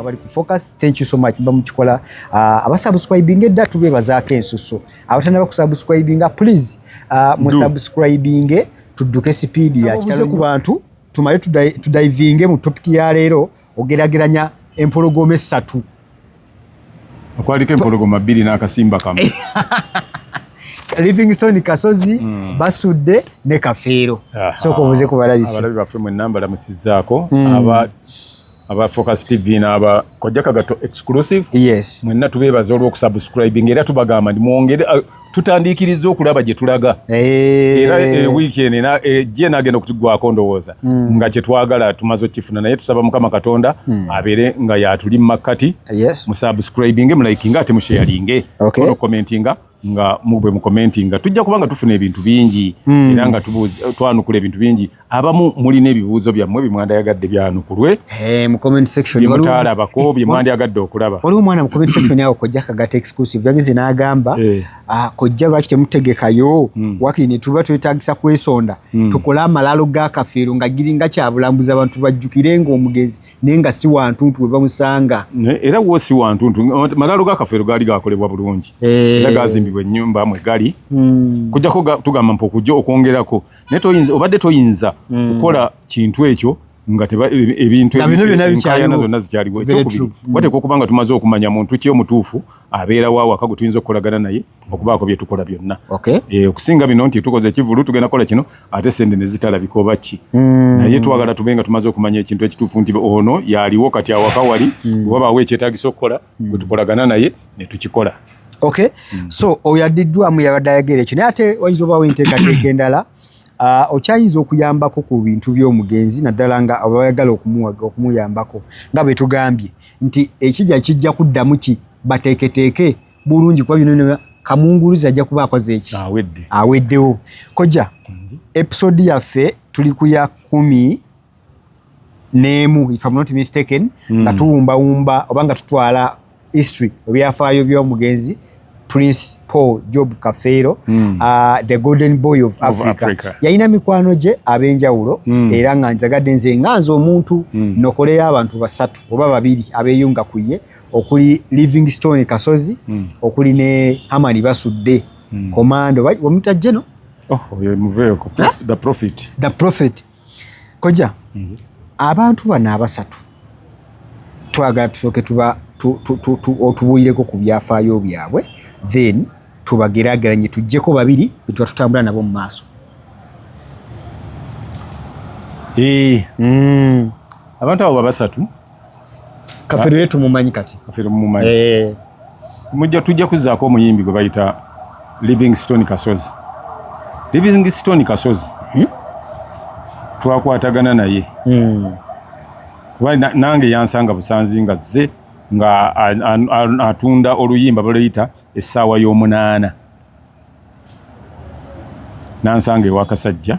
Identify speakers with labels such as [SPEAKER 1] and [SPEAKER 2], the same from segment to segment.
[SPEAKER 1] abali ku focus thank you so much bamukikola abasubscribing edda tubebazaako ensuso abatana bakusubscribing please musubscribing tudduke speed ya kitalo ku bantu tumale tudivinge mu topic ya leero ogerageranya empologome 3
[SPEAKER 2] akwaliko empologoma 2 n'akasimba kamu
[SPEAKER 1] Livingstone Kasozi basudde ne Kafeero soko muze kubalabisa
[SPEAKER 2] abalabi baffe mu namba lamusizzaako aba Focus TV n'aba Kojja Kagato exclusive
[SPEAKER 1] yes
[SPEAKER 2] mwenna tubeebaza olw'okusubscribing era tubagamba ndi mwongere tutandikiriza okulaba gye tulaga era weekend gye nagenda okutugwako ndowooza nga kye twagala tumaze okifuna naye tusaba Mukama Katonda abeere nga yatuli mu makkati mu subscribing mu liking ate mu sharing no commenting nga mubwe mu commenting tujja kubanga tufuna ebintu bingi era nga twanukula ebintu bingi abamu muli n'ebibuuzo byammwe bimwandayagadde byanukulwe
[SPEAKER 1] mu comment section
[SPEAKER 2] bimutaalabako bimwandayagadde okulaba
[SPEAKER 1] waliwo omwana mu comment section yawo Kojja Kagato exclusive yageze n'agamba Kojja lwaki temutegekayo wakiri ne tuba twetagisa kwesonda tukola amalalo ga Kafeero nga giringa kyabulambuza abantu bajjukire ng'omugenzi naye nga si wantuntu we bamusanga
[SPEAKER 2] era wo si wantuntu malalo ga Kafeero gaali gakolebwa bulungi era gazimbibwa ennyumba mwe gali kujjako tugamba mpa okujja okwongerako naye toyinza obadde toyinza kukola kintu ekyo nga ebintu enkayana zonna zikyaliwo ekyokubiri wateeka okuba nga tumaze okumanya muntu ki omutuufu abeera wa waka gwe tuyinza okukolagana naye okubaako bye tukola byonna okusinga bino nti tukoze ekivulu tugenda kukola kino ate sente ne zitalabika oba ki naye twagala tube nga tumaze okumanya ekintu ekituufu nti ono yaliwo kati awaka wali wabaawo ekyetaagisa okukola bwe tukolagana naye ne tukikola
[SPEAKER 1] so oyaddiddwamu yabadde ayagera ekyo naye ate wayinza obaawo enteekateeka endala okyayinza okuyambako ku bintu by'omugenzi naddala nga abayagala okumuyambako nga bwe tugambye nti kijja kuddamu ki bateeketeeke bulungi kuba bino kamunguluzi ajja kuba akoze eki aweddewo Kojja episode yaffe tuli ku ya 11 if I'm not mistaken nga tuwumbawumba oba nga tutwala history ebyafaayo by'omugenzi Prince Paul Job Kafeero the golden boy of Africa. Yayina mikwano gye ab'enjawulo era nga njagadde nze nganza omuntu nokoleyo abantu 3 oba 2 abeeyunga ku ye okuli Livingstone Kasozi okuli ne Hamani Basudde Commando wamuta jeno
[SPEAKER 2] oyo muveyo the prophet Kojja abantu bana 3 twagala tusooke otubuulireko ku byafaayo byabwe then tubagerageranye tujjeko 2 bwe tutambula nabo mu maaso abantu abo 3
[SPEAKER 1] Kafeero yetu mumanyi kati
[SPEAKER 2] Kafeero mumanyi tujja kuzaako omuyimbi gwe bayita Livingstone Kasozi twakwatagana naye nange yansanga busanzi nga zze nga atunda oluyimba baluyita essaawa y'omunaana nansanga ewa Kasajja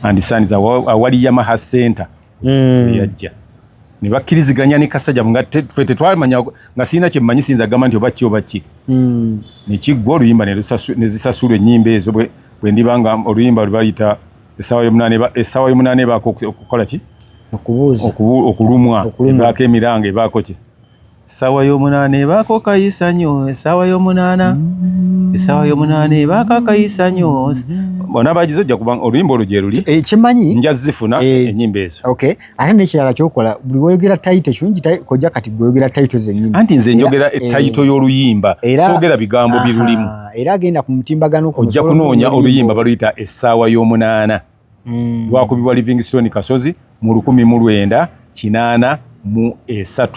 [SPEAKER 2] andisaniza awali Yamaha Center yajja ne bakkiriziganya ne Kasajja nga ffe tetwamanya nga sirina kye mmanyi siyinza gamba nti oba ki ne kiggwa oluyimba ne zisasulwa ennyimba ezo bwe ndibanga oluyimba lwebayita essaawa y'omunaana ebaako okukola ki okulumwa ebaako emiranga ebaako ki essaawa y'omunaana ebaako kayisanyo essaawa y'omunaana ebaako kayisanyo bona bagize ojja kubanga oluyimba olwo gye luli
[SPEAKER 1] kimanyi
[SPEAKER 2] nja zifuna ennyimba ezo
[SPEAKER 1] ate n'ekirala kyokola buli woyogera tayito kirungi Kojja kati gweyogera tayito zennyini
[SPEAKER 2] anti nze njogera tayito y'oluyimba soogera bigambo birulimu
[SPEAKER 1] era agenda ku mutimbagano
[SPEAKER 2] ojja kunoonya oluyimba baluyita essaawa y'omunaana lwakubibwa Livingstone Kasozi mu 1983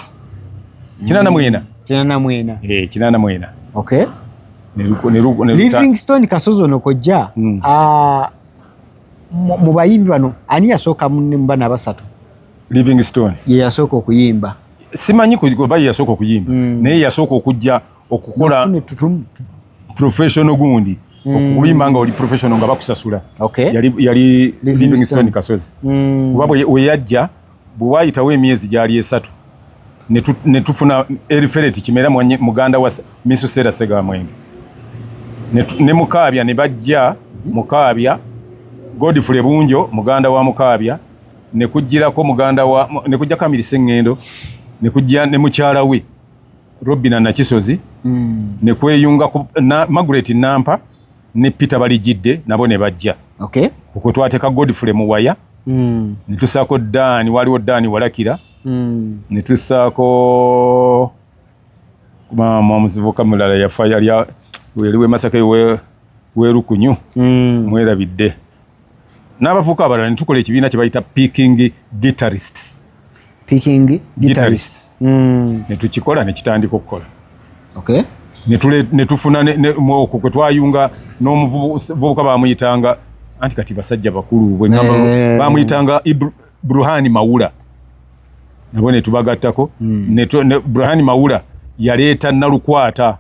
[SPEAKER 2] 84
[SPEAKER 1] Livingstone Kasozi ono Kojja mu bayimbi bano ani yasooka mu bana 3
[SPEAKER 2] Livingstone
[SPEAKER 1] ye yasooka okuyimba
[SPEAKER 2] simanyi kuba yasooka okuyimba naye yasooka okujja okukola professional gundi okuyimba nga oli professional nga bakusasula yali Livingstone Kasozi kuba bwe yajja bwe wayitawo emyezi gyali 3 ne tufuna Erifereti Kimera muganda wa Misu Sera Segamwenge ne Mukaabya ne bajja Mukaabya Godfrey Bunjo muganda wa Mukaabya ne kujjirako muganda wa ne kujja Kamiri Sengendo ne kujja ne mukyala we Robina Nakisozi ne kweyunga Margaret Nampa ne Peter Balijidde nabo ne bajja.
[SPEAKER 1] Okay.
[SPEAKER 2] Okwo twateka Godfrey Muwaya. Ne tusaako Dani, waliwo Dani Walakira. Ne tusaako mama muzivuka mulala yafa yali weliwe Masaka we Rukunyu. Mwerabidde. N'abavuka abalala ne tukola ekibiina kye bayita Picking Guitarists.
[SPEAKER 1] Picking Guitarists.
[SPEAKER 2] Ne tukikola ne kitandika okukola.
[SPEAKER 1] Okay.
[SPEAKER 2] Ne tufuna okwo kwe twayunga n'omuvubuka bamuyitanga anti kati basajja bakulu bwe ngamba bamuyitanga Bruhani Mawula. Nabo ne tubagattako. Bruhani Mawula yaleeta Nalukwata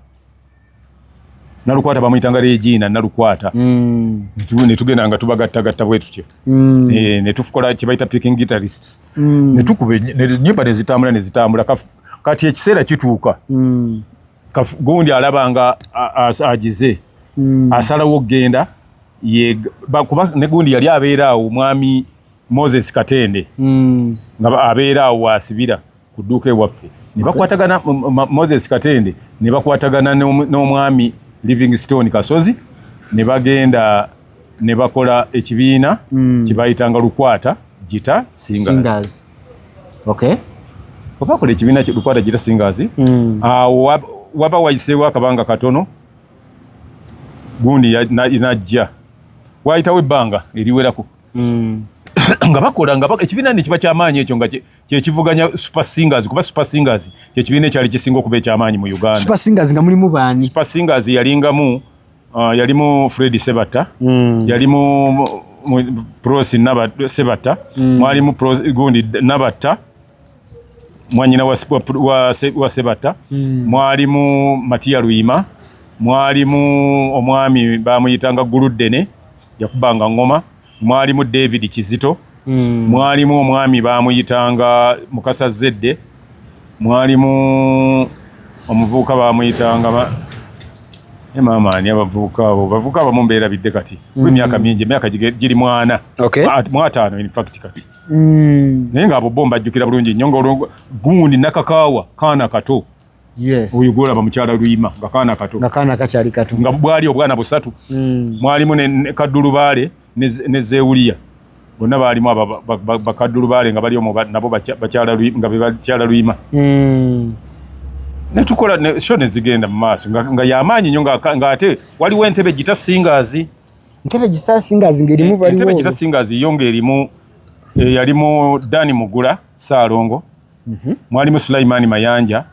[SPEAKER 2] bamuyitanga Regina Nalukwata. Ne tugenda nga tubagattagatta bwe tutyo. Ne tufukola kye bayita Picking Guitarists. Ne tukube nyimba ne zitambula kati ekiseera kituuka. Gundi alabanga agize asalawo genda kuba ne gundi yali abeeraawo omwami Moses Katende nga abeeraawo asibira ku dduuka ewaffe ne bakwatagana Moses Katende ne bakwatagana n'omwami Livingstone Kasozi ne bagenda ne bakola ekibiina kibayitanga Lukwata Gita Singers.
[SPEAKER 1] Okay.
[SPEAKER 2] Bakola ekibiina Lukwata Gita Singers. Awo waba wayiseewo akabanga katono gundi najja wayitawo ebbanga eriwerako nga bakola ekibiina ne kiba kyamaanyi ekyo nga kyekivuganya Super Singers kuba Super Singers kyekibiina ekyali kisinga okuba ekyamaanyi mu Uganda.
[SPEAKER 1] Super Singers nga mulimu baani?
[SPEAKER 2] Super Singers yalingamu yalimu Fred Sebatta, yalimu Prosi Sebatta, mwalimu gundi Nabatta mwanyina wa Sebatta, mwalimu Matia Luyima, mwalimu omwami bamuyitanga Guludene yakubanga ngoma, mwalimu David Kizito, mwalimu omwami bamuyitanga Mukasa Zedde, mwalimu omuvubuka bamuyitanga mama ani abavubuka abo bavubuka abamu mbeera bidde kati emyaka mingi emyaka giri mwana mwataano in fact kati. Naye nga abo bomba ajjukira bulungi nnyo nga gundi Nakakaawa kaana kato.
[SPEAKER 1] Yes.
[SPEAKER 2] Oyo gwolaba mukyala Luyima nga kaana kato.
[SPEAKER 1] Nga kaana kakyali kato.
[SPEAKER 2] Nga bwali obwana busatu. Mwalimu ne Kaddulubaale ne Zeewuliya. Bonna baalimu Bakaddulubaale nga bali omwo nabo bakyala Luyima. Ne tukola show ne zigenda mu maaso nga yamaanyi nnyo nga ate waliwo Entebbe Gita Singers.
[SPEAKER 1] Entebbe Gita Singers ng'erimu baliwo.
[SPEAKER 2] Entebbe Gita Singers yo ng'erimu yalimu Dani Mugula Saalongo, mwalimu Sulaiman Mayanja,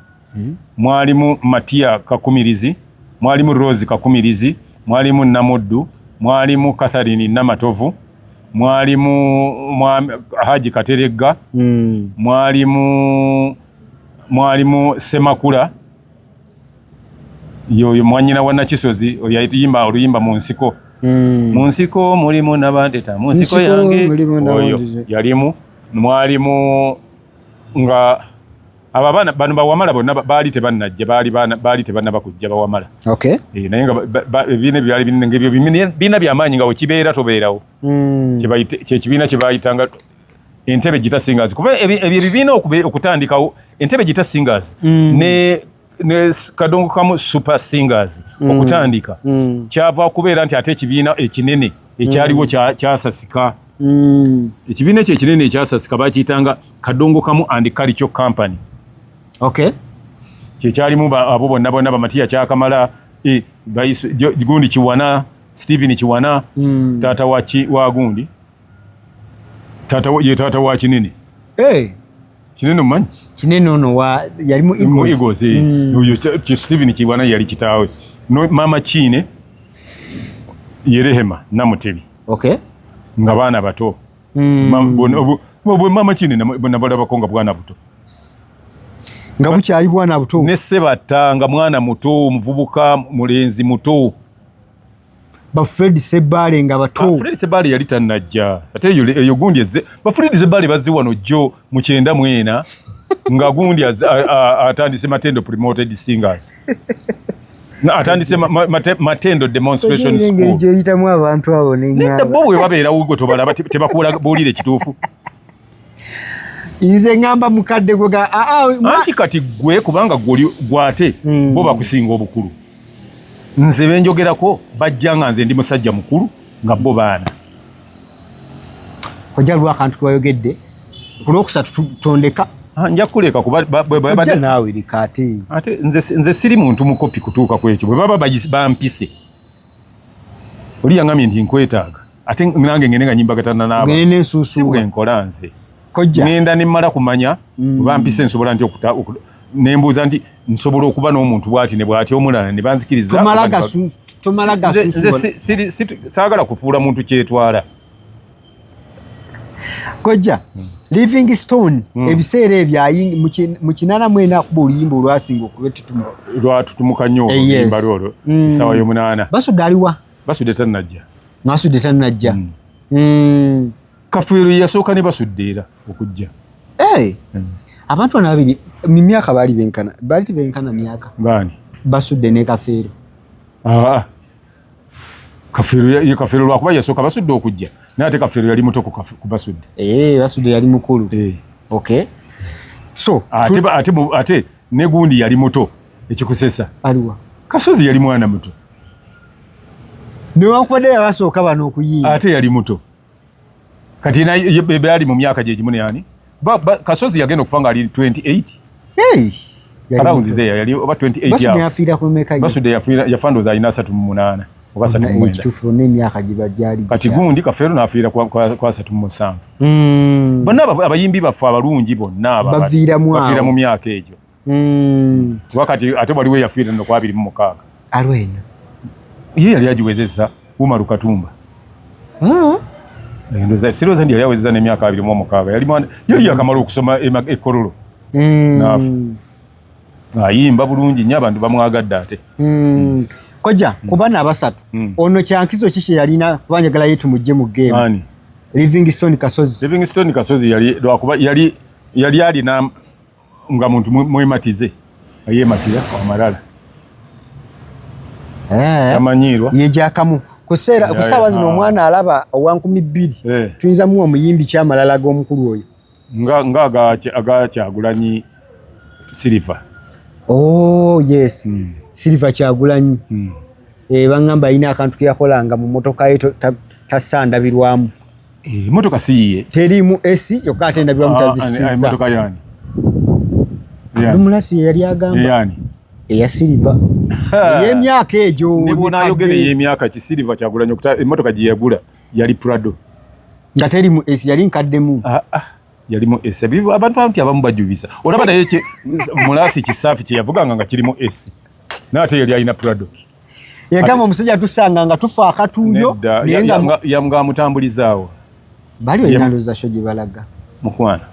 [SPEAKER 2] mwalimu Matia Kakumirizi, mwalimu Rose Kakumirizi, mwalimu Namuddu, mwalimu Catherine Namatovu, mwalimu Haji Kateregga, mwalimu Semakula, yoyo mwanyina wa Nakisozi oyayimba oluyimba mu nsiko. Munsiko mulimu nabandeta munsiko yange oyo yalimu mwalimu nga ababana bano bawamala bonna baali tebannajja baali tebannaba kujja bawamala.
[SPEAKER 1] Okay.
[SPEAKER 2] Naye nga ebine byali binebyo bina byamaanyi nga wekibeera tobeerawo. Kyekibiina kye baayitanga Entebbe Gita Singers kuba ebyo ebibiina okutandikawo Entebbe Gita Singers ne Kadongo kamu Super Singers okutandika kyava okubeera nti ate ekibiina ekinene ekyaliwo kyasasika. Ekibiina ekyo ekinene ekyasasika bakiyitanga Kadongo kamu and Culture Company.
[SPEAKER 1] Okay.
[SPEAKER 2] Kyekyalimu abo bonna Bamatiya Kyakamala, Gundi Kiwana, Stephen Kiwana, taata wa Gundi, taata wa Kinene. Kinene omanyi?
[SPEAKER 1] Kinene ono yalimu
[SPEAKER 2] Eagles. Oyo Stephen Kiwana yali kitaawe. Mama Kine Yerehema Namutebi.
[SPEAKER 1] Okay.
[SPEAKER 2] Nga baana bato. Mama Kine bonna balabakonga bwana buto.
[SPEAKER 1] Nga bukyali bwana buto.
[SPEAKER 2] Ne Sebatta nga mwana muto, muvubuka mulenzi muto.
[SPEAKER 1] Ba Fred Sebaale nga bato.
[SPEAKER 2] Fred Sebaale yali tannajja. Ate eyo Gundi ba Fred Sebaale bazze wano jjo mu 94 nga Gundi atandise Matendo Promoted Singers. Atandise Matendo Demonstration School.
[SPEAKER 1] Ngeri gyoyitamu abantu abo n'engamba.
[SPEAKER 2] Nenda bo we babeera ugo tobala tebakuula buulire kituufu.
[SPEAKER 1] Inze ngamba mukadde gwe
[SPEAKER 2] anti kati gwe kubanga gwate bo bakusinga obukulu. Nze benjogerako bajjanga nze ndi musajja mukulu nga bo baana.
[SPEAKER 1] Kojja lwa kantu kwayogedde kulwokusatu tondeka
[SPEAKER 2] nja kuleka kuba
[SPEAKER 1] bwe nawe likati
[SPEAKER 2] ate nze siri muntu mukopi kutuuka kwekyo bwe baba bampise oli yangamye ndi nkwetaaga ate nange ngene nga nyimba gatana nabo
[SPEAKER 1] ngene nensusu
[SPEAKER 2] bwe nkola nze
[SPEAKER 1] kojja
[SPEAKER 2] ngenda nimala kumanya bampise nsobola nti nembuuza nti nsobola okuba n'omuntu bwati ne bwati omulala ne banzikiriza
[SPEAKER 1] tomalaga
[SPEAKER 2] saagala kufuula muntu kyetwala
[SPEAKER 1] kojja Livingstone ebiseera ebyo mu kinana mwena akuba oluyimba olwasinga okuba
[SPEAKER 2] lwatutumuka nnyo oluyimba lwolwo essaawa y'omunaana
[SPEAKER 1] basudde aliwa
[SPEAKER 2] basudde tannajja
[SPEAKER 1] nasudde tannajja
[SPEAKER 2] Kafeero yasooka ne basudde era okujja
[SPEAKER 1] abantu bano babiri mu myaka baali benkana myaka
[SPEAKER 2] baani
[SPEAKER 1] basudde ne Kafeero
[SPEAKER 2] Kafeero lwakuba yasooka basudde okujja naye ate Kafeero yali muto ku basudde
[SPEAKER 1] basudde yali mukulu okay so
[SPEAKER 2] ate ne gundi yali muto ekikusesa
[SPEAKER 1] aliwa
[SPEAKER 2] Kasozi yali mwana muto
[SPEAKER 1] newankubadde yabasooka bano okuyimba
[SPEAKER 2] ate yali muto kati bebe ali mu myaka gye gimu ne yani Kasozi yagenda okufa nga ali 28 around there yali oba 28
[SPEAKER 1] basudde yafiira ku meka
[SPEAKER 2] basudde yafa ndooza alina 38 oba
[SPEAKER 1] 39
[SPEAKER 2] kati gundi Kafeero n'afiira kwa 37 bonna abayimbi baffe abalungi bonna bafiira mu myaka egyo wakati ate waliwo yafiira no kwa 26
[SPEAKER 1] alwena
[SPEAKER 2] ye yali agiwezezza Umaru Katumba ndoza siroza ndi yali awezezza n'emyaka 26 yali yakamala okusoma ekkololo nafu ayimba bulungi nnyo abantu bamwagadde ate
[SPEAKER 1] kojja ku bana abasatu ono kyankizo kiki yalina kubanjagala yetu mujje mu game Livingstone Kasozi
[SPEAKER 2] yali lwakuba yali alina nga muntu mwematize ayematira amalala amanyirwa
[SPEAKER 1] yejakamu kusaawa zino omwana alaba owa 12 tuyinza muwa omuyimbi kyamalala g'omukulu oyo
[SPEAKER 2] nga Kyagulanyi Silver
[SPEAKER 1] yes Silver Kyagulanyi bangamba alina akantu keyakolanga mu motoka ye tasandabirwamu
[SPEAKER 2] motoka siye
[SPEAKER 1] terimu esi yokka ate endabirwamu tazisiza
[SPEAKER 2] motoka yani
[SPEAKER 1] Mulasi yali agamba
[SPEAKER 2] yani
[SPEAKER 1] eya Silver y'emyaka egyo
[SPEAKER 2] nebonayogere y'emyaka ki Silver Kyagulanyi okuta emotoka gye yagula yali Prado
[SPEAKER 1] nga terimu esi yali nkaddemu
[SPEAKER 2] yalimu esi abantu abamu bajubisa olaba naye Mulasi Kisaafi kye yavuganga nga kirimu esi nate yali alina Prado
[SPEAKER 1] yagamba omusajja tusanga nga tufa akatuuyo
[SPEAKER 2] yamugamba mutambulizaawo
[SPEAKER 1] bali oyinaloza sho gye balaga
[SPEAKER 2] mukwana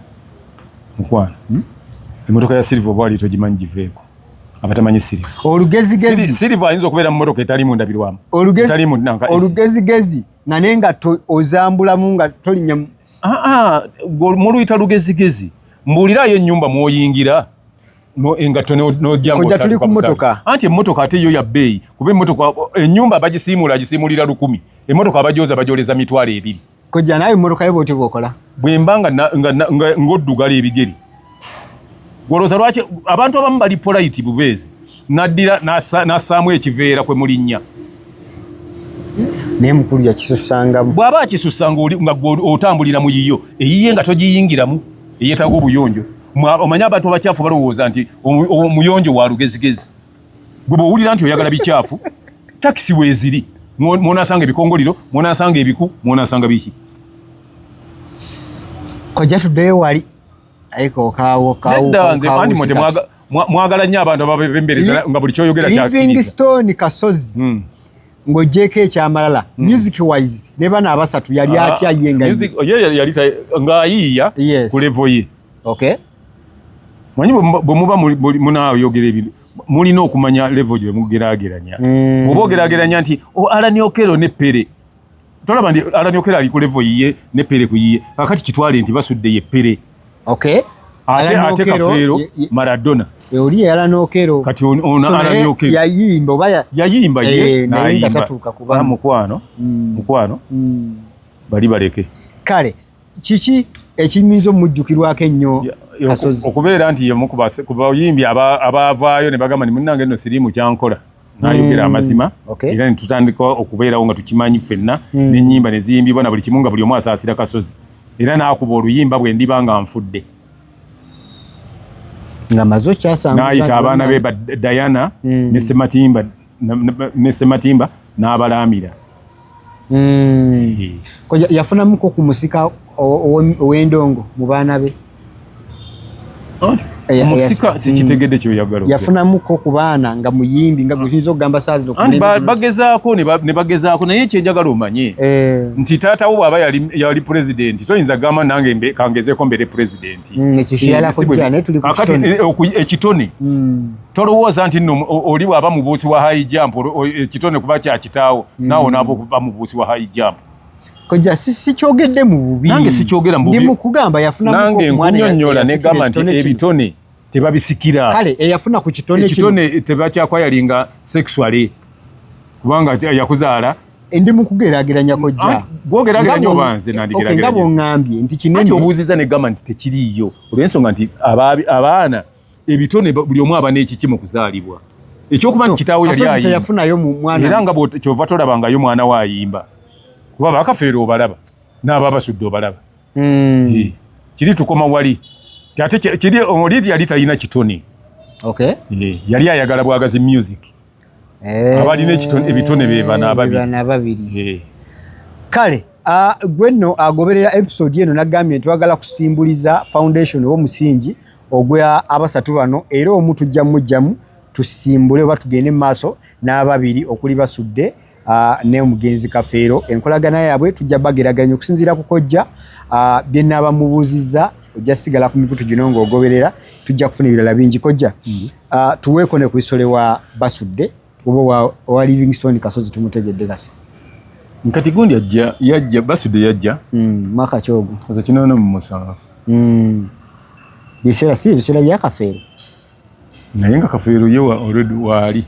[SPEAKER 2] emotoka ya Silver bwali togimanyi giveeko abatamanyi Silver
[SPEAKER 1] olugezigezi
[SPEAKER 2] Silver ayinza okubeera mu motoka etalimu ndabirwamu
[SPEAKER 1] olugezigezi nanenga ozambulamu nga tolinya
[SPEAKER 2] muluyita lugezigezi mbuulirayo ennyumba mwoyingira engatto
[SPEAKER 1] n'ojja tuli ku motoka
[SPEAKER 2] anti emmotoka ate yo ya bbeeyi kuba emmotoka ennyumba bagisiimulira lukumi emmotoka abajooza bajooleza mitwalo 2
[SPEAKER 1] kojja naye emmotoka yo bwoti bwokola
[SPEAKER 2] bwemba ng'oddugala ebigere gwolooza lwaki abantu abamu bali polite bubeezi naddira n'assaamu ekiveera kwe mulinnya
[SPEAKER 1] naye mukulu yakisusangamu
[SPEAKER 2] bw'aba akisussanga nga otambulira mu yiyo eyiye nga togiyingiramu eyeetaaga obuyonjo omanye abantu abakyafu balowooza nti omuyonjo wa lugezigezi gwe bw'owulira nti oyagala bikyafu takisi weeziri mw'onaasanga ebikongoliro mw'onaasanga ebiku mw'onaasanga biki
[SPEAKER 1] kojja tuddeyo wali
[SPEAKER 2] mwagala nnyo abantu ababembereza nga buli kyoyogera
[SPEAKER 1] Livingstone Kasozi ng'ogyeko ekyamalala music wise ne bana abasatu yali atya ye
[SPEAKER 2] ng'ayiiya ku levo ye manyi bwe muba munaayogera ebintu mulina okumanya levo gye mugeraageranya bw'oba ogeraageranya nti Alani Okello ne Pere tolaba nti Alani Okello ali ku levo yiye ne Pere ku yiye kakati kitwale nti basudde ye Pere ate Kafeero Maradona
[SPEAKER 1] oli Alani Okello
[SPEAKER 2] kati ono Alani Okello
[SPEAKER 1] yayimba oba
[SPEAKER 2] yayimba ye
[SPEAKER 1] naye tatuuka kuba
[SPEAKER 2] mukwano bali baleke
[SPEAKER 1] kale kiki ekiyinza omujjukirwako ennyo Kasozi
[SPEAKER 2] okubeera nti yemu ku bayimbi abavaayo ne bagamba ni munnange nno siriimu kyankola n'ayogera amazima era ne tutandika okubeerawo nga tukimanyi ffenna n'ennyimba ne ziyimbibwa na buli kimu nga buli omu asaasira Kasozi era n'akuba oluyimba bwe ndiba nga nfudde
[SPEAKER 1] nga mazo kyasanguza
[SPEAKER 2] n'ayita abaana be Diana ne Sematimba n'abalaamira
[SPEAKER 1] yafunamuko ku musika ow'endongo mu baana be
[SPEAKER 2] musika sikitegedde kyoyagala
[SPEAKER 1] yafunamuko ku baana nga muyimbi nga guyinza okugamba saa zino
[SPEAKER 2] bagezaako ne bagezaako naye ekyenjagala omanye nti taata wo bw'aba yali pulezidenti toyinza gamba nange kangezeeko mbere pulezidenti ekitone tolowooza nti nno oli bw'aba mubuusi wa high jump ekitone kuba kyakitaawo naawe naabo kuba mubuusi wa high jump
[SPEAKER 1] koja sikyogedde mu bubi
[SPEAKER 2] nange sikyogera mu bubi
[SPEAKER 1] ndi mukugamba yafuna
[SPEAKER 2] nange nkunyonnyola ne gamba nti ebitone tebabisikira
[SPEAKER 1] kale eyafuna ku kitone
[SPEAKER 2] ekitone tebakyakwayalinga sexually kubanga yakuzaala
[SPEAKER 1] ndi mukugeraageranya kojja
[SPEAKER 2] gwogeraageranya obanze nandigeraageranya
[SPEAKER 1] nga bw'oŋŋambye nti kinene
[SPEAKER 2] ati obuuziza ne gamba nti tekiriiyo olw'ensonga nti abaana ebitone buli omu aba n'ekiki mu kuzaalibwa ekyokuba nti kitaawo yali ayimba era nga kyova tolabangayo mwana we ayimba kuba bakafeero obalaba n'ababasudde obalaba kiri tukoma wali ate kiri oli yali talina kitone yali ayagala bwagazi music abalina ebitone bebana ababiri
[SPEAKER 1] kale gwe nno agoberera episode eno nagambye ntwagala kusimbuliza foundation omusingi ogwa abasatu bano era omu tujja mujjamu tusimbule oba tugende mu maaso n'ababiri okuli Basudde ne Omugenzi Kafeero enkolagana yaabwe tujja bageraganya okusinziira ku kojja bye nnaaba mubuuzizza ojja sigala ku mikutu gino ng'ogoberera tujja kufuna ebirala bingi kojja tuweeko ne ku isole wa Basudde oba wa Livingstone Kasozi tumutegedde kati
[SPEAKER 2] nkati gundi yajja Basudde yajja
[SPEAKER 1] mwaka kyogo
[SPEAKER 2] oza kinono mu musanvu
[SPEAKER 1] biseera si biseera bya Kafeero
[SPEAKER 2] naye nga Kafeero ye already waali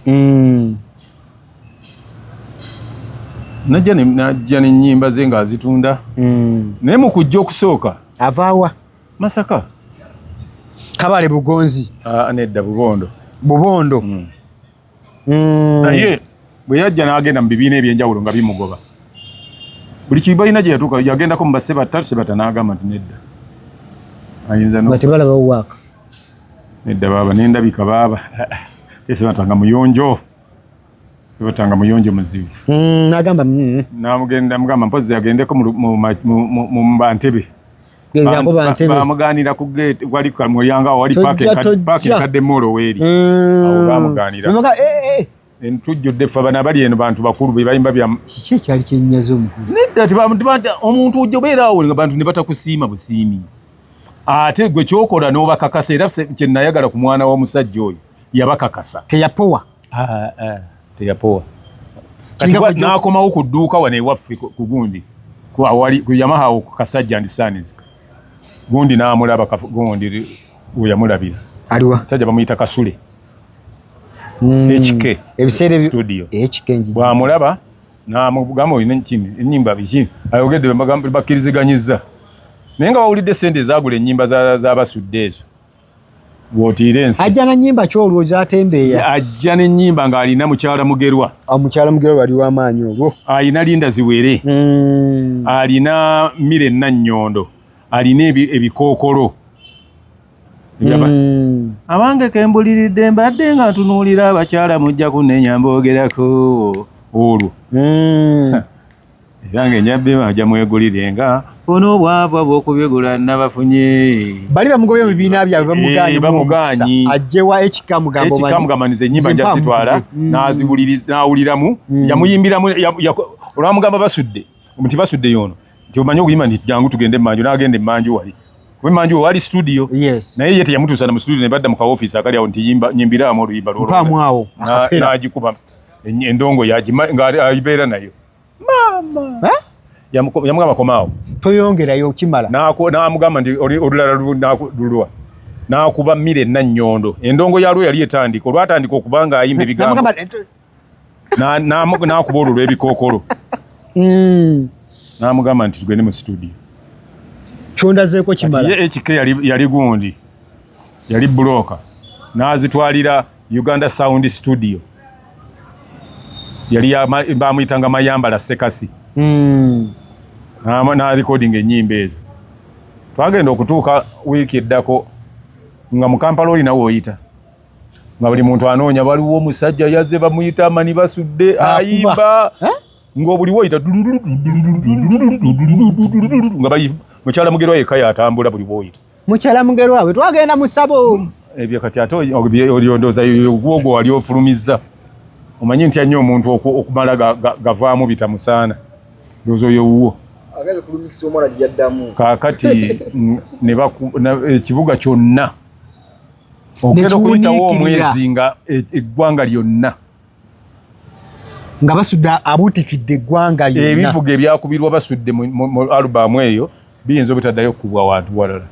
[SPEAKER 2] najja n'ennyimba ze ng'azitunda naye mu kujja okusooka
[SPEAKER 1] avaawa
[SPEAKER 2] Masaka
[SPEAKER 1] Kabale Bugonzi
[SPEAKER 2] nedda
[SPEAKER 1] Bubondo
[SPEAKER 2] naye bwe yajja n'agenda mu bibiina ebyenjawulo nga bimugoba buli kibalina gye yatuuka yagendako mu Sebata n'agamba nti nedda ayinza
[SPEAKER 1] tebalaba waaka
[SPEAKER 2] nedda baaba nendabika baaba Sebatanga muyonjo Sebatanga muyonjo muzibu
[SPEAKER 1] n'agamba
[SPEAKER 2] mugamba mpozi agendeko mu Mbantebe bamugaanira ku gate wali ku mulyango wali paaki kadde molo weri awo bamugaanira entujjudde ffe bana bali eno bantu bakulu be bayimba bya
[SPEAKER 1] kiki ekyali kyenyaza omukulu
[SPEAKER 2] nedda omuntu ojja obeera awo nga bantu ne batakusiima busiimi ate gwe kyokola n'obakakasa era kyenayagala ku mwana w'omusajja oyo yabakakasa
[SPEAKER 1] teyapowa
[SPEAKER 2] kati n'akomawo ku dduuka wane ewaffe ku gundi ku Yamaha ku Kasajja and Sons gundi n'amulaba gundi yamulabira
[SPEAKER 1] aliwa
[SPEAKER 2] sajja bamuyita Kasule HK
[SPEAKER 1] ebiseera
[SPEAKER 2] studio
[SPEAKER 1] HK
[SPEAKER 2] bwamulaba n'amugamba oyina ennyimba biki ayogedde bakkiriziganyizza naye nga bawulidde sente ezagula ennyimba za Basudde ezo bw'otiira ensi
[SPEAKER 1] ajja na nnyimba kyolwoza atembeeya
[SPEAKER 2] ajja n'ennyimba ng'alina mukyala Mugerwa
[SPEAKER 1] mukyala Mugerwa wali w'amaanyi olwo
[SPEAKER 2] alina Linda Ziwere alina Mire Nannyondo alina ebikookolo abange kembuliridde mbadde nga ntunuulira abakyala mujja kunenya mboogerako olwo era ng'ennyabbe ajja mwegulire ono obwava bw'okubigula nabafunye
[SPEAKER 1] bali bamugobye mu bibiina byabwe bamugaanyi ajjewa HK
[SPEAKER 2] mugamaniza ennyimba nja zitwala n'awuliramu yamuyimbiramu olwamugamba Basudde nti Basudde yono nti omanyi okuyimba nti jangu tugende emmanju n'agenda emmanju wali kuba emmanju wali studio naye ye teyamutuusa mu studio ne badda mu kaofiisi akali awo nti nyimbiraamu oluyimba
[SPEAKER 1] lwolwo
[SPEAKER 2] n'agikuba endongo ng'ayibeera nayo mama yamugamba komaawo
[SPEAKER 1] toyongerayo kimala
[SPEAKER 2] n'amugamba nti olulala lulwa n'akuba Mire Nannyondo endongo yalwo yali etandika olwatandika okuba ng'ayimba ebigambo n'akuba olwo lw'ebikookolo n'amugamba nti tugende mu studio
[SPEAKER 1] Chondazeeko kimala.
[SPEAKER 2] Ye HK yali gundi. Yali broker. N'azitwalira Uganda Sound Studio. Yali bamuyitanga Mayambala Sekasi. Na recording ennyimba ezo. Twagenda okutuuka wiiki eddako nga mu Kampala oli nawo oyita. Nga buli muntu anoonya waliwo omusajja yazze bamuyita Amani Basudde ayimba. Ng'obuli woyita nga bali mukyala Mugerwa yekka yatambula buli woyita.
[SPEAKER 1] Mukyala Mugerwa we twagenda mu ssabo.
[SPEAKER 2] Ebyo kati ate oliondoza ogwo wali ofulumizza. Omanyi nti annyo omuntu okumala gavaamu bitamusaana. Ndowooza oyo wuwo.
[SPEAKER 1] Agaze kulumikisa omwana gye yaddamu.
[SPEAKER 2] Kaakati ekibuga kyonna ogenda okuyitawo omwezi nga eggwanga lyonna
[SPEAKER 1] nga Basudde abuutikidde eggwanga lyonna.
[SPEAKER 2] Ebivuga ebyakubirwa Basudde mu alubamu eyo biyinza obutaddayo okukubwa wantu walala.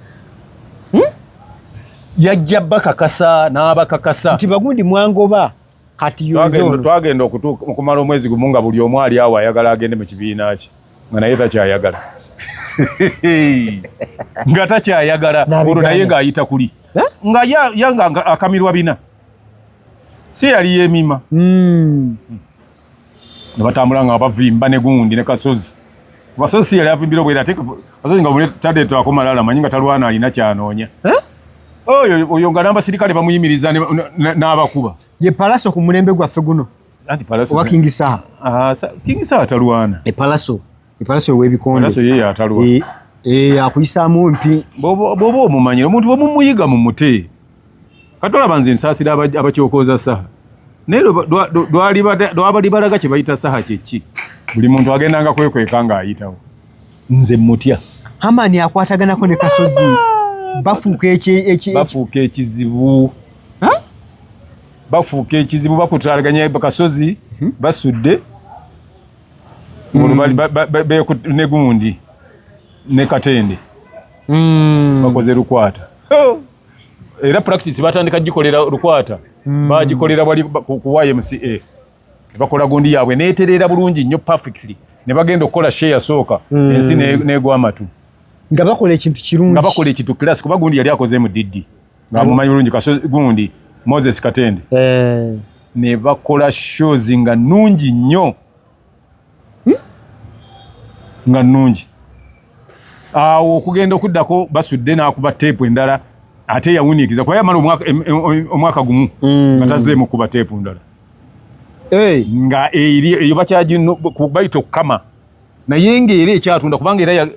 [SPEAKER 2] Yajja bakakasa n'abakakasa
[SPEAKER 1] nti bagundi mwangoba kati yozo.
[SPEAKER 2] Twagenda okumala omwezi gumu nga buli omu ali awo ayagala agende mu kibiina kye nga naye takyayagala. Nga takyayagala olwo naye ng'ayita kuli nga yanga akamirwa bina si yali yeemima. Ne batambula nga bavimba ne gundi ne Kasozi. Kasozi yali avimbira obwera ate Kasozi nga tadeeto akomalala manyi nga talwana alina kyanoonya. Oyo nga n'abasirikale bamuyimiriza n'abakuba.
[SPEAKER 1] Ye Palaso ku mulembe gwaffe guno.
[SPEAKER 2] Anti Palaso
[SPEAKER 1] oba King Saha.
[SPEAKER 2] King Saha talwana.
[SPEAKER 1] Palaso w'ebikonde.
[SPEAKER 2] Palaso ye atalwana.
[SPEAKER 1] Akuyisaamu mpi.
[SPEAKER 2] Bw'oba omumanyira omuntu bw'omumuyiga mu mute. Katolaba nze nsaasira abakyokoza Saha. Naye lwabali balaga kye bayita Saha kyeki. Buli muntu agendanga kwekweka ng'ayitawo. Nze mutya.
[SPEAKER 1] Hamani akwataganako ne Kasozi. Bafuuka ekizibu. Bafuuka ekizibu bakutalaganya Kasozi Basudde. Ne gundi ne Katende. Bakoze Lukwata. Era practice batandika gikolera Lukwata. Bagikolera wali ku YMCA. Bakola gundi yaabwe neeterera bulungi nnyo perfectly. Ne bagenda okukola share sooka ensi negwa amatu. Nga bakola ekintu kirungi. Nga
[SPEAKER 2] bakola ekintu classic kuba gundi yali akoze mu Diddi. Nga mumanyi bulungi Kasozi gundi Moses Katende. Ne bakola shows nga nnungi nnyo. Nga nnungi. Awo okugenda okuddako Basudde n'akuba teepu endala ate yawuniikiza kuba yamala omwaka gumu nga tazzeemu kuba teepu ndala. Nga eyo bayita okukama naye ng'era ekyatunda kubanga era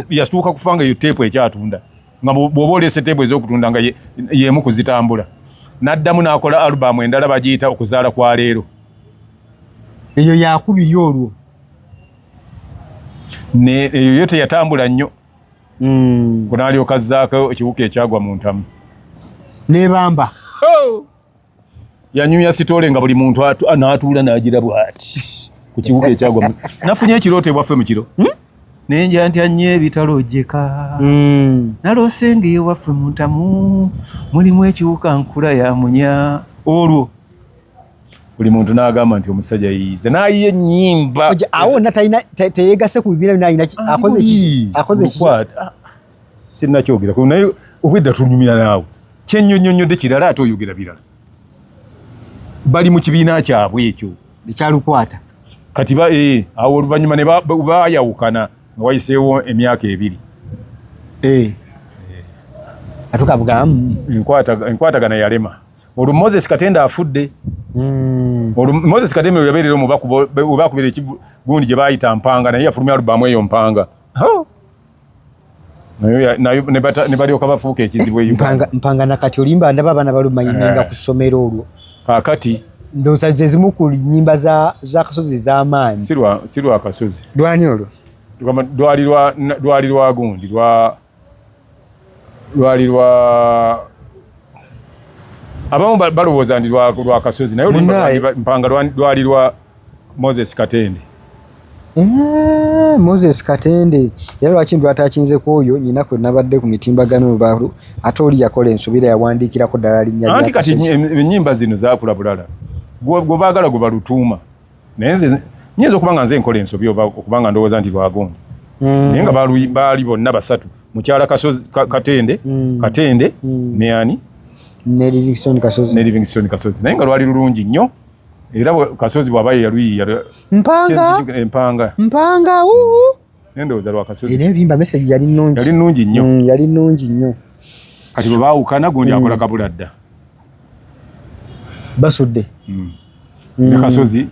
[SPEAKER 2] yasituuka kufanga eyo teepu ekyatunda nga bw'oba oleese teepu ez'okutunda nga y'emu kuzitambula. N'addamu n'akola alubamu endala bagiyita okuzaala kwa leero.
[SPEAKER 1] Eyo yakubiri olwo.
[SPEAKER 2] Eyo yo teyatambula nnyo. Kunaalyoka azzaako ekiwuka ekyagwa mu ntamu.
[SPEAKER 1] N'ebamba.
[SPEAKER 2] Yanyumya sitole nga buli muntu n'atuula n'agira bw'ati ku kiwuka ekyagwa. Nafunye ekirooto ewaffe mu kiro. Nenja ntya nnyo ebitalojjeka. Naloose ng'ewaffe mu ntamu mulimu ekiwuka nkula ya munya. Olwo buli muntu n'agamba nti omusajja yiyize n'ayiye ennyimba.
[SPEAKER 1] Awo teyeegase ku bibiina binaayina akoze ki?
[SPEAKER 2] Sinnakyogera naye obwedda tunyumira naawe. Kyennyonnyonnyodde kirala ate oyogera birala. Bali mu kibiina kyabwe ekyo.
[SPEAKER 1] Ekyalukwata.
[SPEAKER 2] Kati awo oluvannyuma ne baayawukana nga wayiseewo emyaka 2.
[SPEAKER 1] Atukabugamu.
[SPEAKER 2] Enkwatagana yalema. Olwo Moses Katende afudde. Olwo Moses Katende yabeerera mu bakubira ekigundi gye baayita Mpanga naye yafulumya alubamu eyo Mpanga. Ne balyoka bafuuka ekizibu eyo.
[SPEAKER 1] Mpanga nakati olimba ndaba abaana balumanyimenga ku ssomero olwo.
[SPEAKER 2] Kaakati
[SPEAKER 1] ndowooza ze zimu ku nnyimba za Kasozi ez'amaanyi.
[SPEAKER 2] Si lwa Kasozi.
[SPEAKER 1] Lwani olwo?
[SPEAKER 2] Lwali lwa gundi lwali lwa abamu balowooza ndi lwa Kasozi naye Mpanga lwali lwa Moses Katende.
[SPEAKER 1] Moses Katende era lwaki lwatakinzeko oyo nyina kwe nabadde ku mitimbagano balu ate oli yakola ensobera yawandiikirako ddala linnya lya
[SPEAKER 2] anti kati ennyimba zino zaakula bulala gwe baagala gwe balutuuma naye nze nyinza okuba nga nze nkola ensobi oba okuba nga ndowooza nti lwagondi naye nga baali bonna basatu mukyala Katende ne ani
[SPEAKER 1] ne Livingstone Kasozi
[SPEAKER 2] naye nga lwali lulungi nnyo era Kasozi bw'aba yaluyiya empanga ndowooza lwa Kasozi
[SPEAKER 1] era ebimba message yali nnungi nnyo
[SPEAKER 2] kati bwe baawukana gundi akola Kabuladda
[SPEAKER 1] Basudde
[SPEAKER 2] ne Kasozi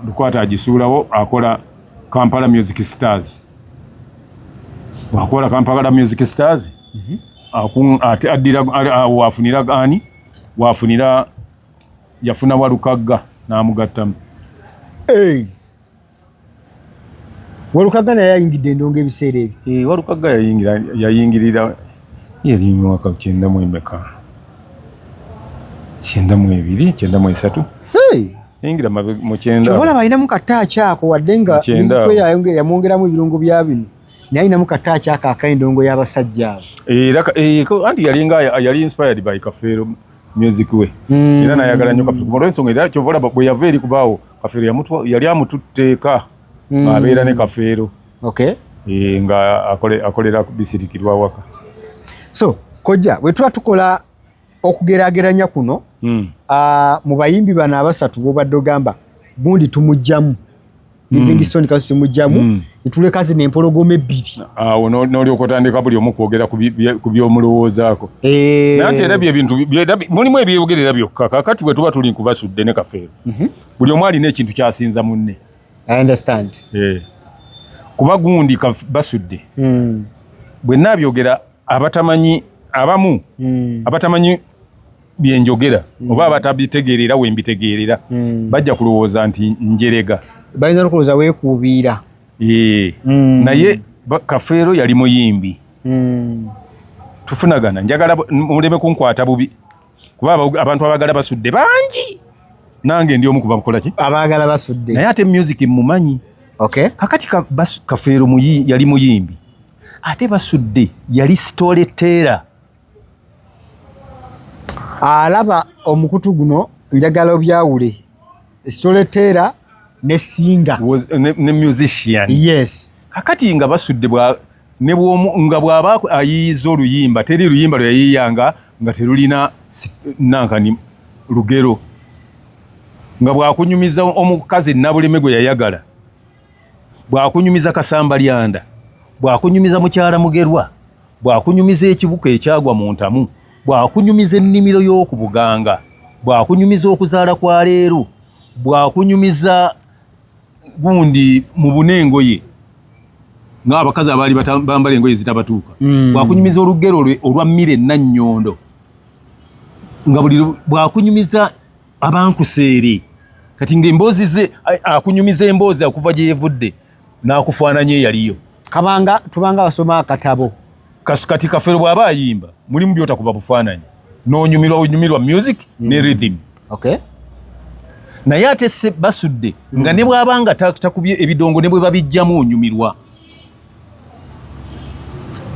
[SPEAKER 2] Lukwata agisuulawo akola Kampala Music Stars wakola Kampala Music Stars ate addira wafunira ani wafunira yafuna Walukagga n'amugattamu
[SPEAKER 1] Walukagga naye yayingidde endongo ebiseera ebyo
[SPEAKER 2] Walukagga yayingirira yali mu mwaka 92 yingira mu 9
[SPEAKER 1] kyobola balinamu kataacha ako wadde nga muzikwe yamwongeramu ebirungo bya bino naye alinamu kataacha ako ak'endongo y'abasajja
[SPEAKER 2] abo anti yali inspired by Kafeero music we era nayagala nnyo Kafeero olw'ensonga era kyobola bwe yava eri kubaawo Kafeero yali amututteeka abeera ne Kafeero nga akolera bisirikirwa waka. So
[SPEAKER 1] kojja bwe tuba tukola okugeraageranya kuno mu bayimbi bano abasatu bw'obadde ogamba gundi tumugjamu Livingstone Kasozi tumugjamu nituleka zino empologoma ebbiri
[SPEAKER 2] awo n'olyoka otandika buli omu kwogera ku by'omulowoozaako naye ate era byebintu mulimu ebyogerera byokka kakati bwe tuba tuli ku Basudde ne Kafeero buli omu alina ekintu kyasinza munne.
[SPEAKER 1] I understand.
[SPEAKER 2] Kuba gundi Basudde bwe nabyogera abatamanyi abamu abatamanyi byenjogera oba abatabitegeerera we mbitegeerera bajja kulowooza nti njerega
[SPEAKER 1] balina okulowooza weekuubiira
[SPEAKER 2] naye Kafeero yali muyimbi tufunagana njagala muleme kunkwata bubi kuba abantu abagala Basudde bangi nange ndi omu ku bakola ki
[SPEAKER 1] abagala Basudde
[SPEAKER 2] naye ate music mumanyi kakati Kafeero yali muyimbi ate Basudde yali storyteller alaba omukutu guno njagala obyawule storyteller ne singer ne musician. Yes. Kakati nga Basudde ne nga bw'aba ayiyiza oluyimba teri luyimba lwe yayiyanga nga terulina nankani lugero nga bwakunyumiza omukazi Nabuleme gwe yayagala bwakunyumiza Kasamba Lyanda bwakunyumiza Mukyala Mugerwa bwakunyumiza ekibuka ekyagwa mu Ntamu bwakunyumiza ennimiro y'oku Buganga bwakunyumiza okuzaala kwa leero bwakunyumiza gundi mu Bunengoye ng'abakazi abaali bambala engoye zitabatuuka bwakunyumiza olugero olwa Mmire Nannyondo nga buli bwakunyumiza Abankuseere kati ng'emboozi ze akunyumiza emboozi akuva gye yevudde n'akufaananya eyaliyo tubanga basoma akatabo kati Kafeero bw'aba ayimba mulimu by'otakuba bufaananyi n'onyumirwa music ne rhythm. Naye ate Basudde nga ne bw'abanga takubye ebidongo ne bwe babijjamu onyumirwa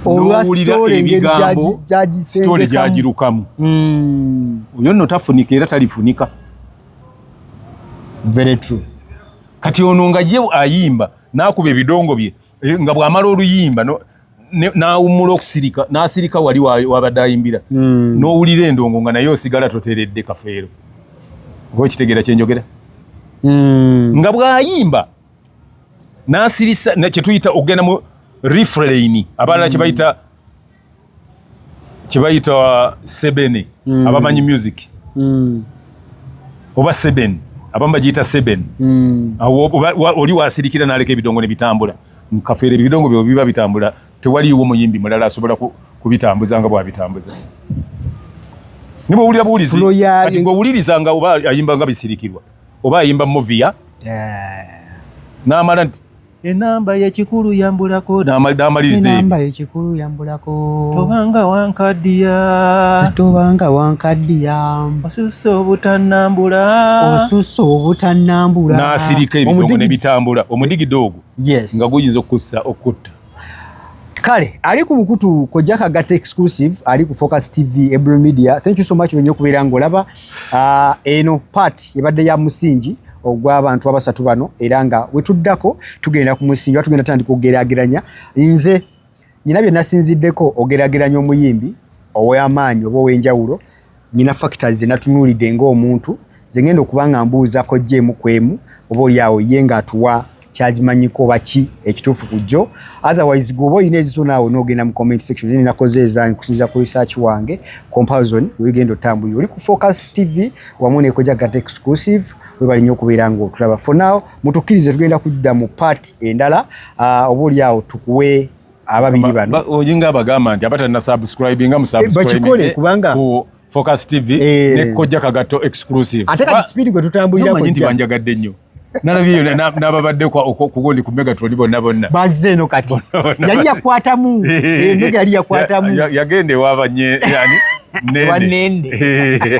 [SPEAKER 2] olwawulira ebigambo sitole gyagirukamu oyo nno tafunika era talifunika.
[SPEAKER 1] Very true.
[SPEAKER 2] Kati ono nga ye ayimba n'akuba ebidongo bye nga bw'amala oluyimba n'awummula okusirika n'asirika wali wabadde ayimbira n'owulira endongo nga naye osigala toteredde Kafeero oba ekitegeera kyenjogera nga bw'ayimba n'asirisa kye tuyita okugenda mu refrain abalala kye bayita sebene abamanyi music oba seven abamu bagiyita seven oli wasirikira n'aleka ebidongo ne bitambula Kafeero ebidongo byo biba bitambula tewaliiwo muyimbi mulala asobola kubitambuza nga bwabitambuza niba owulira buwulizi kati ng'owuliriza nga oba ayimba nga bisirikirwa oba ayimba movia n'amala nti enamba y'ekikulu yambulako n'amaliriza
[SPEAKER 1] enamba y'ekikulu yambulako
[SPEAKER 2] tobanga wankaddiya osusse obutannambula n'asirika ebidongo ne bitambula omudigidde ogwo nga guyinza okutta.
[SPEAKER 1] Kale ali ku bukutu Kojja Kagatta exclusive ali ku Focus TV Ebro Media. Thank you so much wenye okubeera ng'olaba eno part ebadde ya musingi ogw'abantu abasatu bano era nga wetuddako tugenda kumusinga tugenda tandika okugeraageranya nze nyina bye nasinziddeko ogeraageranya omuyimbi ow'amaanyi oba ow'enjawulo nyina factors ze natunuulidde ng'omuntu ze ngenda okuba nga mbuuzako jjeemu kwemu oba oliawo ye ng'atuwa kyazimanyiko oba ki ekituufu ku jjo otherwise gwoba olina eziso naawe n'ogenda mu comment section ne nakoze ezange kusinziira ku research wange comparison wegenda otambulira oli ku Focus TV wamu ne Kojagata exclusive webali nnyo okubeera ng'otulaba for now mutukkirize tugenda kudda mu part endala oba oliawo tukuwe ababiri bano
[SPEAKER 2] oyinga abagamba nti abatalina subscribe nga
[SPEAKER 1] bakikole kubanga
[SPEAKER 2] ku Focus TV ne Kojagata exclusive
[SPEAKER 1] ate kati speed gwe tutambulira
[SPEAKER 2] ko nti banjagadde nnyo nalabyo n'ababadde kugondi ku Megatron bonna
[SPEAKER 1] bazze eno kati yali yakwatamu Mega yali yakwatamu
[SPEAKER 2] yagende wabanye yani
[SPEAKER 1] nende